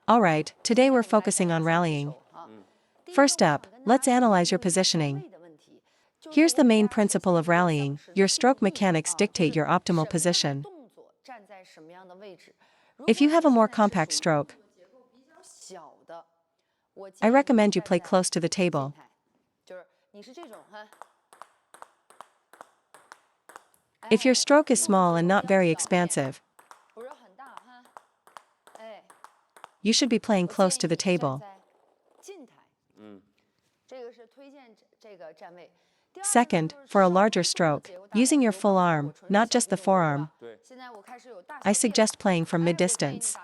Alright, today we're focusing on rallying. First up, let's analyze your positioning. Here's the main principle of rallying: your stroke mechanics dictate your optimal position. If you have a more compact stroke, I recommend you play close to the table. If your stroke is small and not very expansive, you should be playing close to the table. Second, for a larger stroke, using your full arm, not just the forearm, I suggest playing from mid-distance.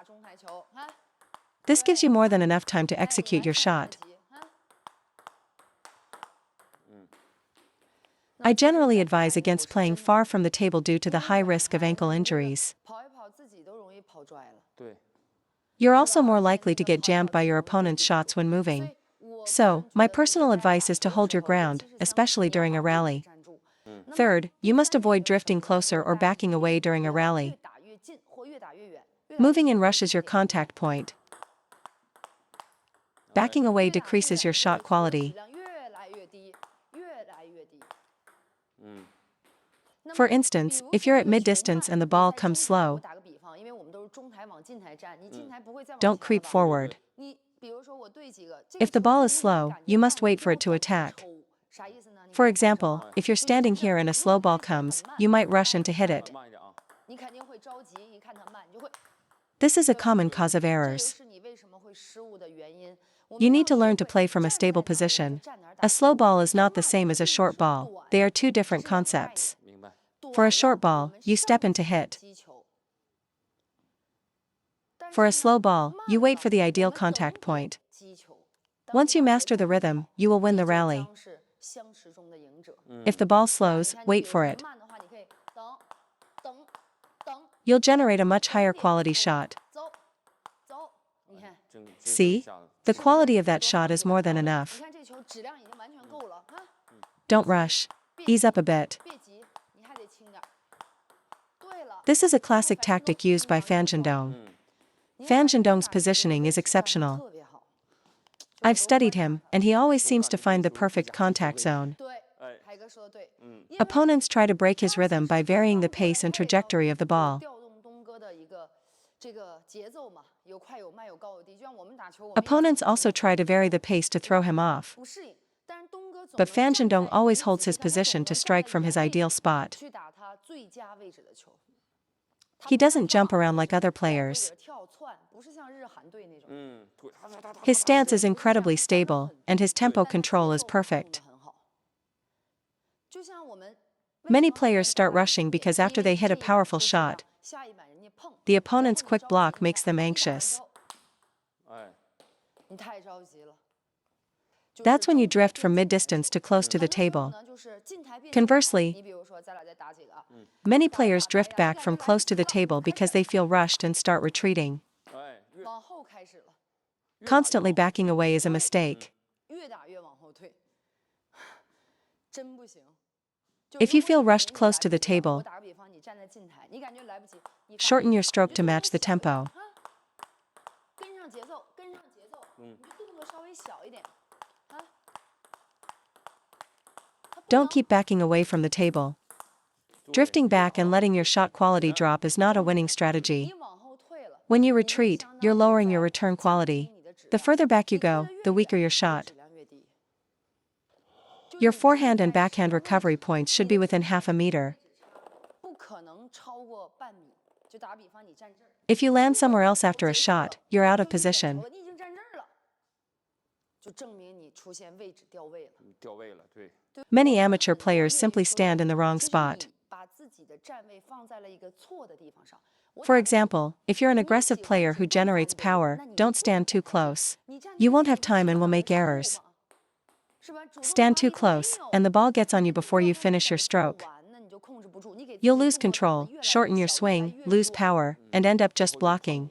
This gives you more than enough time to execute your shot. I generally advise against playing far from the table due to the high risk of ankle injuries. You're also more likely to get jammed by your opponent's shots when moving. So, my personal advice is to hold your ground, especially during a rally. Third, you must avoid drifting closer or backing away during a rally. Moving in rushes your contact point. Backing away decreases your shot quality. For instance, if you're at mid-distance and the ball comes slow, don't creep forward. If the ball is slow, you must wait for it to attack. For example, if you're standing here and a slow ball comes, you might rush in to hit it. This is a common cause of errors. You need to learn to play from a stable position. A slow ball is not the same as a short ball. They are two different concepts. For a short ball, you step in to hit. For a slow ball, you wait for the ideal contact point. Once you master the rhythm, you will win the rally. If the ball slows, wait for it. You'll generate a much higher quality shot. See? The quality of that shot is more than enough. Don't rush. Ease up a bit. This is a classic tactic used by Fan Zhendong. Fan Zhendong's positioning is exceptional. I've studied him, and he always seems to find the perfect contact zone. Opponents try to break his rhythm by varying the pace and trajectory of the ball. Opponents also try to vary the pace to throw him off. But Fan Zhendong always holds his position to strike from his ideal spot. He doesn't jump around like other players. His stance is incredibly stable, and his tempo control is perfect. Many players start rushing because after they hit a powerful shot, the opponent's quick block makes them anxious. That's when you drift from mid-distance to close to the table. Conversely, many players drift back from close to the table because they feel rushed and start retreating. Constantly backing away is a mistake. If you feel rushed close to the table, shorten your stroke to match the tempo. Don't keep backing away from the table. Drifting back and letting your shot quality drop is not a winning strategy. When you retreat, you're lowering your return quality. The further back you go, the weaker your shot. Your forehand and backhand recovery points should be within half a meter. If you land somewhere else after a shot, you're out of position. Many amateur players simply stand in the wrong spot. For example, if you're an aggressive player who generates power, don't stand too close. You won't have time and will make errors. Stand too close, and the ball gets on you before you finish your stroke. You'll lose control, shorten your swing, lose power, and end up just blocking.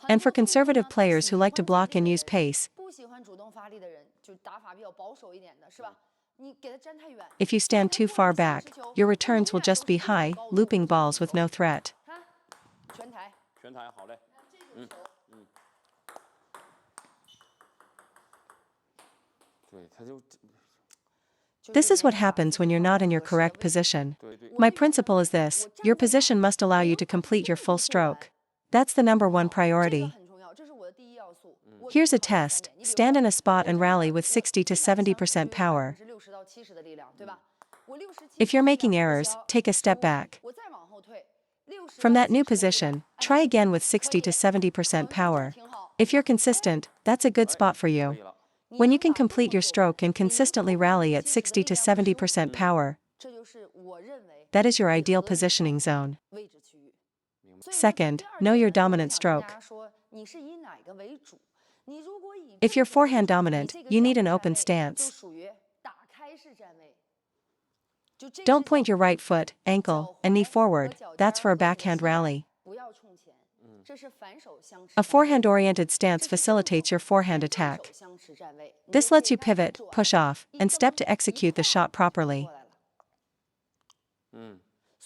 And for conservative players who like to block and use pace, if you stand too far back, your returns will just be high, looping balls with no threat. This is what happens when you're not in your correct position. My principle is this: your position must allow you to complete your full stroke. That's the #1 priority. Here's a test: stand in a spot and rally with 60 to 70% power. If you're making errors, take a step back. From that new position, try again with 60 to 70% power. If you're consistent, that's a good spot for you. When you can complete your stroke and consistently rally at 60 to 70% power, that is your ideal positioning zone. Second, know your dominant stroke. If you're forehand dominant, you need an open stance. Don't point your right foot, ankle, and knee forward, that's for a backhand rally. A forehand-oriented stance facilitates your forehand attack. This lets you pivot, push off, and step to execute the shot properly.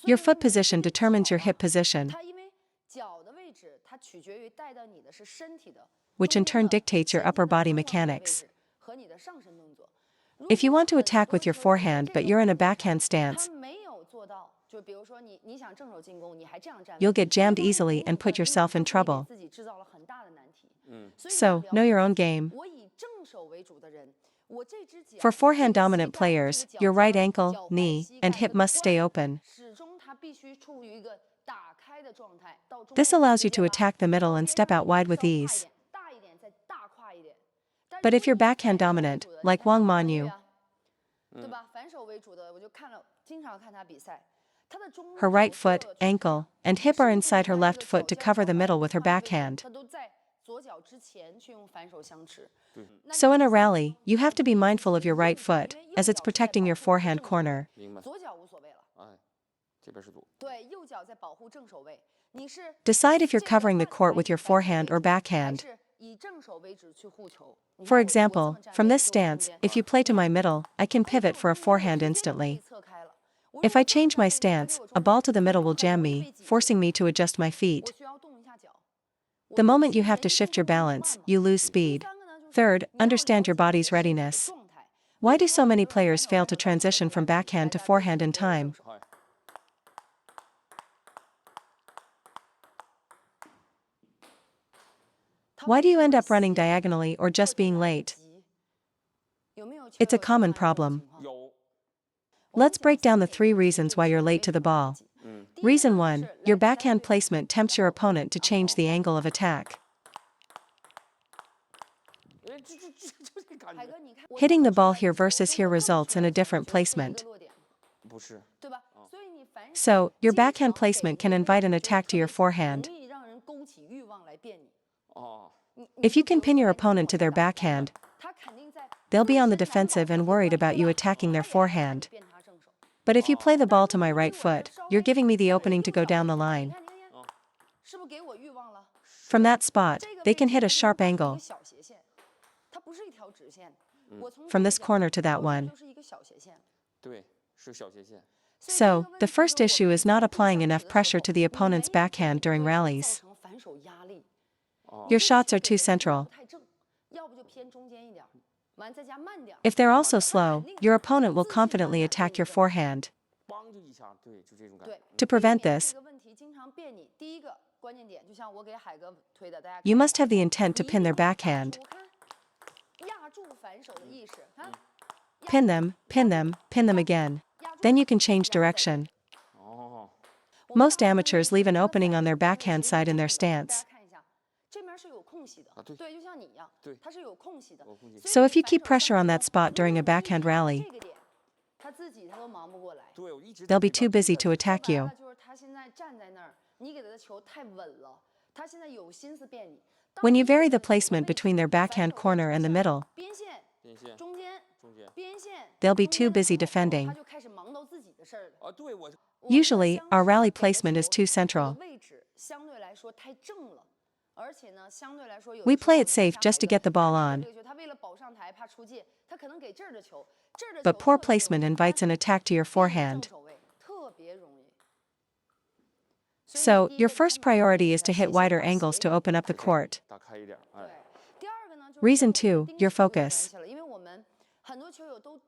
Your foot position determines your hip position, which in turn dictates your upper body mechanics. If you want to attack with your forehand but you're in a backhand stance, you'll get jammed easily and put yourself in trouble. So, know your own game. For forehand dominant players, your right ankle, knee, and hip must stay open. This allows you to attack the middle and step out wide with ease. But if you're backhand dominant, like Wang Manyu, her right foot, ankle, and hip are inside her left foot to cover the middle with her backhand. So in a rally, you have to be mindful of your right foot, as it's protecting your forehand corner. Decide if you're covering the court with your forehand or backhand. For example, from this stance, if you play to my middle, I can pivot for a forehand instantly. If I change my stance, a ball to the middle will jam me, forcing me to adjust my feet. The moment you have to shift your balance, you lose speed. Third, understand your body's readiness. Why do so many players fail to transition from backhand to forehand in time? Why do you end up running diagonally or just being late? It's a common problem. Let's break down the 3 reasons why you're late to the ball. Reason 1, your backhand placement tempts your opponent to change the angle of attack. Hitting the ball here versus here results in a different placement. So, your backhand placement can invite an attack to your forehand. If you can pin your opponent to their backhand, they'll be on the defensive and worried about you attacking their forehand. But if you play the ball to my right foot, you're giving me the opening to go down the line. From that spot, they can hit a sharp angle. From this corner to that one. So, the first issue is not applying enough pressure to the opponent's backhand during rallies. Your shots are too central. If they're also slow, your opponent will confidently attack your forehand. To prevent this, you must have the intent to pin their backhand. Pin them, pin them, pin them again. Then you can change direction. Most amateurs leave an opening on their backhand side in their stance. So if you keep pressure on that spot during a backhand rally, they'll be too busy to attack you. When you vary the placement between their backhand corner and the middle, they'll be too busy defending. Usually, our rally placement is too central. We play it safe just to get the ball on. But poor placement invites an attack to your forehand. So, your first priority is to hit wider angles to open up the court. Reason 2, your focus.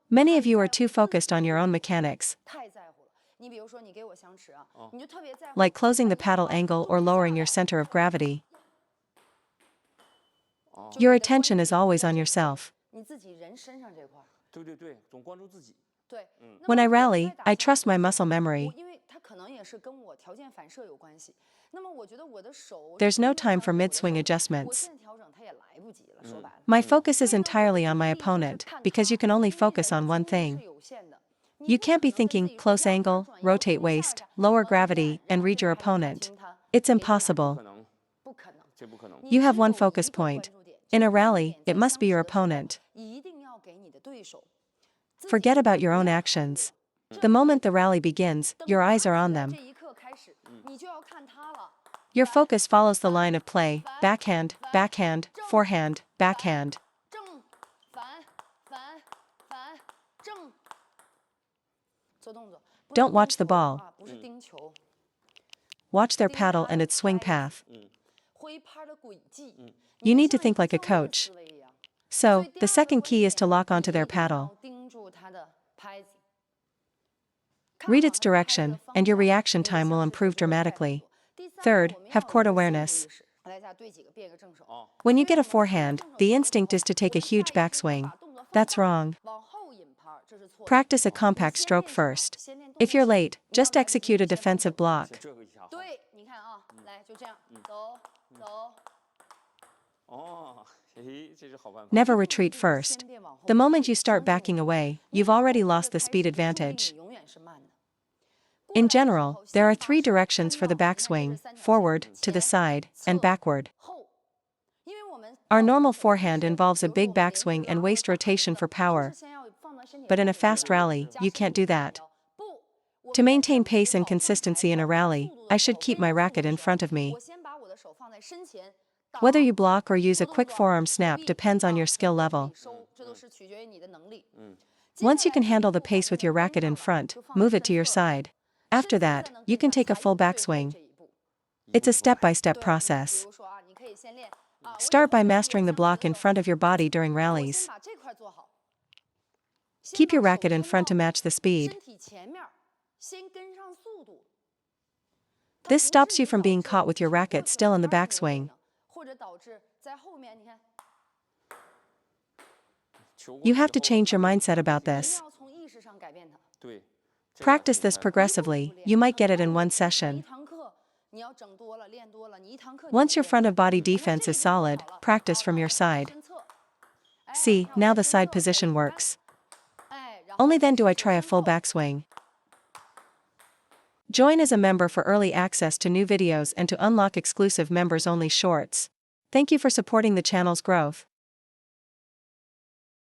Many of you are too focused on your own mechanics, like closing the paddle angle or lowering your center of gravity. Your attention is always on yourself. When I rally, I trust my muscle memory. There's no time for mid-swing adjustments. My focus is entirely on my opponent, because you can only focus on one thing. You can't be thinking close angle, rotate waist, lower gravity, and read your opponent. It's impossible. You have one focus point. In a rally, it must be your opponent. Forget about your own actions. The moment the rally begins, your eyes are on them. Your focus follows the line of play: backhand, backhand, forehand, backhand. Don't watch the ball. Watch their paddle and its swing path. You need to think like a coach. So, the second key is to lock onto their paddle. Read its direction, and your reaction time will improve dramatically. Third, have court awareness. When you get a forehand, the instinct is to take a huge backswing. That's wrong. Practice a compact stroke first. If you're late, just execute a defensive block. Never retreat first. The moment you start backing away, you've already lost the speed advantage. In general, there are 3 directions for the backswing: forward, to the side, and backward. Our normal forehand involves a big backswing and waist rotation for power. But in a fast rally, you can't do that. To maintain pace and consistency in a rally, I should keep my racket in front of me. Whether you block or use a quick forearm snap depends on your skill level. Once you can handle the pace with your racket in front, move it to your side. After that, you can take a full backswing. It's a step-by-step process. Start by mastering the block in front of your body during rallies. Keep your racket in front to match the speed. This stops you from being caught with your racket still in the backswing. You have to change your mindset about this. Practice this progressively, you might get it in one session. Once your front of body defense is solid, practice from your side. See, now the side position works. Only then do I try a full backswing. Join as a member for early access to new videos and to unlock exclusive members-only shorts. Thank you for supporting the channel's growth.